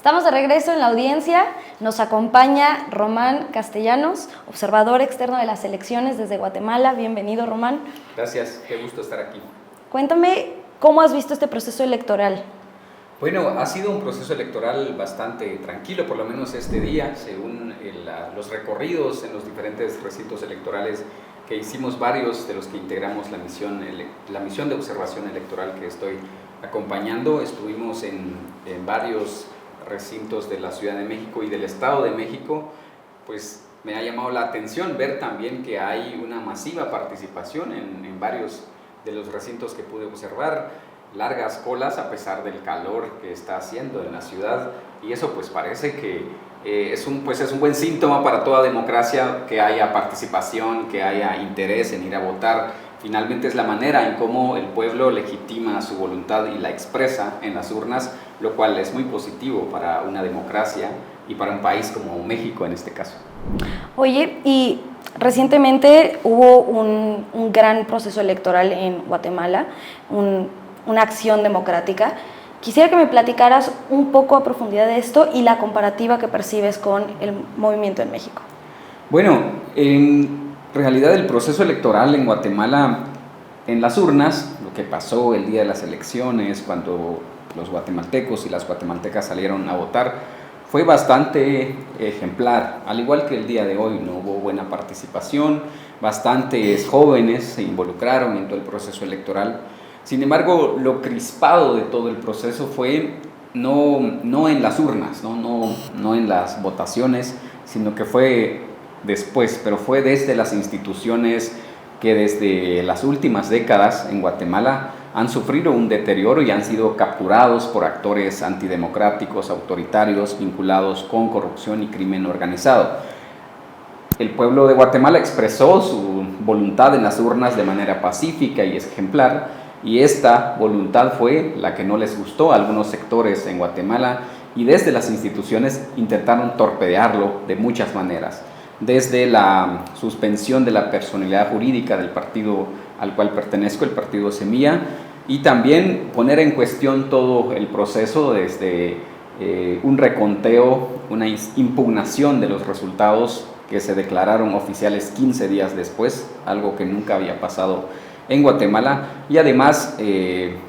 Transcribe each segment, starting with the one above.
Estamos de regreso en la audiencia. Nos acompaña Román Castellanos, observador externo de las elecciones desde Guatemala. Bienvenido, Román. Gracias, qué gusto estar aquí. Cuéntame, ¿cómo has visto este proceso electoral? Bueno, ha sido un proceso electoral bastante tranquilo, por lo menos este día, según los recorridos en los diferentes recintos electorales que hicimos varios de los que integramos la misión de observación electoral que estoy acompañando. Estuvimos en varios recintos de la Ciudad de México y del Estado de México. Pues me ha llamado la atención ver también que hay una masiva participación en varios de los recintos que pude observar, largas colas a pesar del calor que está haciendo en la ciudad, y eso pues parece que es un buen síntoma para toda democracia, que haya participación, que haya interés en ir a votar. Finalmente es la manera en cómo el pueblo legitima su voluntad y la expresa en las urnas, lo cual es muy positivo para una democracia y para un país como México en este caso. Oye, y recientemente hubo un gran proceso electoral en Guatemala, una acción democrática. Quisiera que me platicaras un poco a profundidad de esto y la comparativa que percibes con el movimiento en México. Bueno, en realidad el proceso electoral en Guatemala, en las urnas, lo que pasó el día de las elecciones, cuando los guatemaltecos y las guatemaltecas salieron a votar, fue bastante ejemplar, al igual que el día de hoy. No hubo buena participación, bastantes jóvenes se involucraron en todo el proceso electoral. Sin embargo, lo crispado de todo el proceso fue no en las urnas, no en las votaciones, sino que fue después, pero fue desde las instituciones que desde las últimas décadas en Guatemala han sufrido un deterioro y han sido capturados por actores antidemocráticos, autoritarios, vinculados con corrupción y crimen organizado. El pueblo de Guatemala expresó su voluntad en las urnas de manera pacífica y ejemplar, y esta voluntad fue la que no les gustó a algunos sectores en Guatemala, y desde las instituciones intentaron torpedearlo de muchas maneras, desde la suspensión de la personalidad jurídica del partido al cual pertenezco, el partido Semilla, y también poner en cuestión todo el proceso desde un reconteo, una impugnación de los resultados que se declararon oficiales 15 días después, algo que nunca había pasado en Guatemala, y además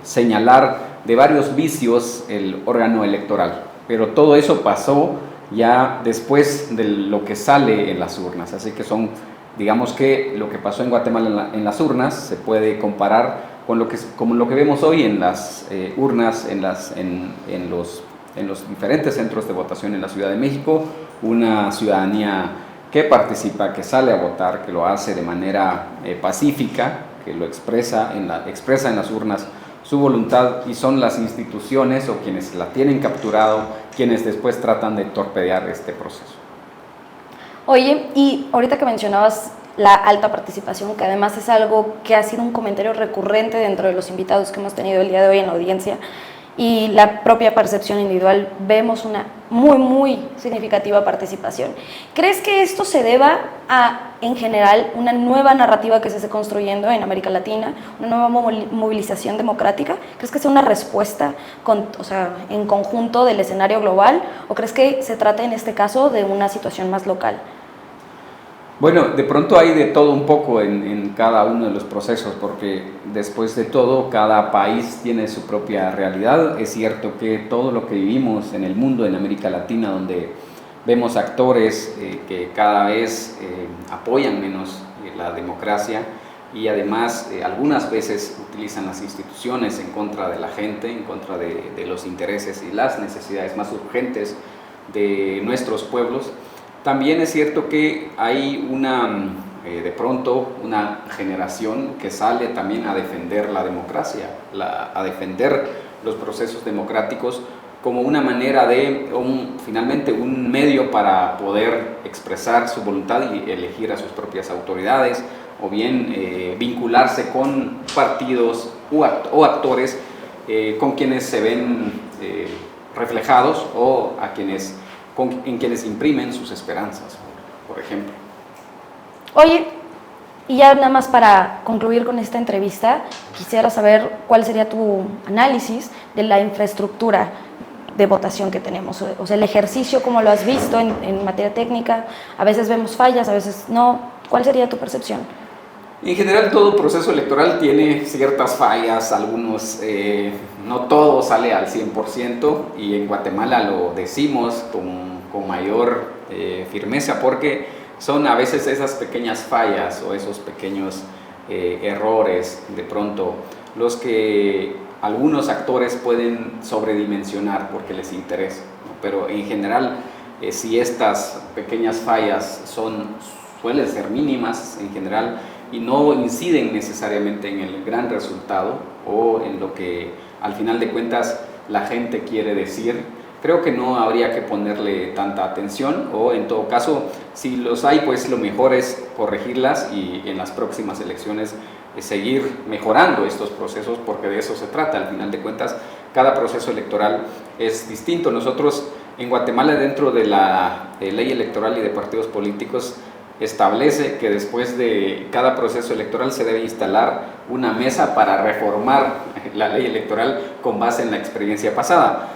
señalar de varios vicios el órgano electoral. Pero todo eso pasó ya después de lo que sale en las urnas, así que digamos que lo que pasó en Guatemala en las urnas se puede comparar con lo que vemos hoy en las urnas, en los diferentes centros de votación en la Ciudad de México. Una ciudadanía que participa, que sale a votar, que lo hace de manera pacífica, que lo expresa en las urnas su voluntad, y son las instituciones o quienes la tienen capturado quienes después tratan de torpedear este proceso. Oye, y ahorita que mencionabas la alta participación, que además es algo que ha sido un comentario recurrente dentro de los invitados que hemos tenido el día de hoy en la audiencia, y la propia percepción individual, vemos una muy significativa participación. ¿Crees que esto se deba a, en general, una nueva narrativa que se esté construyendo en América Latina, una nueva movilización democrática? ¿Crees que sea una respuesta en conjunto del escenario global, o crees que se trata en este caso de una situación más local? Bueno, de pronto hay de todo un poco en cada uno de los procesos, porque después de todo cada país tiene su propia realidad. Es cierto que todo lo que vivimos en el mundo, en América Latina, donde vemos actores que cada vez apoyan menos la democracia, y además algunas veces utilizan las instituciones en contra de la gente, en contra de los intereses y las necesidades más urgentes de nuestros pueblos. También es cierto que hay de pronto una generación que sale también a defender la democracia, a defender los procesos democráticos como una manera finalmente un medio para poder expresar su voluntad y elegir a sus propias autoridades, o bien vincularse con partidos o actores con quienes se ven reflejados, o en quienes imprimen sus esperanzas, por ejemplo. Oye, y ya nada más para concluir con esta entrevista, quisiera saber cuál sería tu análisis de la infraestructura de votación que tenemos? O sea, el ejercicio, ¿cómo lo has visto en materia técnica? A veces vemos fallas, a veces no. ¿Cuál sería tu percepción? En general, todo proceso electoral tiene ciertas fallas, no todo sale al 100%, y en Guatemala lo decimos con mayor firmeza, porque son a veces esas pequeñas fallas o esos pequeños errores de pronto los que algunos actores pueden sobredimensionar porque les interesa, ¿no? Pero en general, si estas pequeñas fallas suelen ser mínimas en general y no inciden necesariamente en el gran resultado o en lo que al final de cuentas la gente quiere decir, creo que no habría que ponerle tanta atención, o en todo caso, si los hay, pues lo mejor es corregirlas y en las próximas elecciones seguir mejorando estos procesos, porque de eso se trata. Al final de cuentas, cada proceso electoral es distinto. Nosotros en Guatemala, dentro de la ley electoral y de partidos políticos, establece que después de cada proceso electoral se debe instalar una mesa para reformar la ley electoral con base en la experiencia pasada.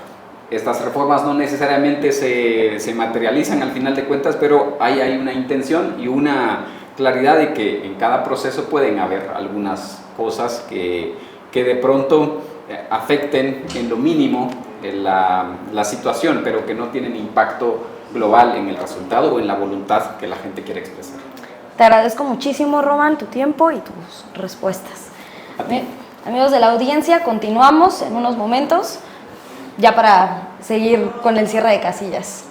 Estas reformas no necesariamente se materializan al final de cuentas, pero hay una intención y una claridad de que en cada proceso pueden haber algunas cosas que de pronto afecten en lo mínimo la situación, pero que no tienen impacto global en el resultado o en la voluntad que la gente quiere expresar. Te agradezco muchísimo, Román, tu tiempo y tus respuestas. Amigos de la audiencia, continuamos en unos momentos ya para seguir con el cierre de casillas.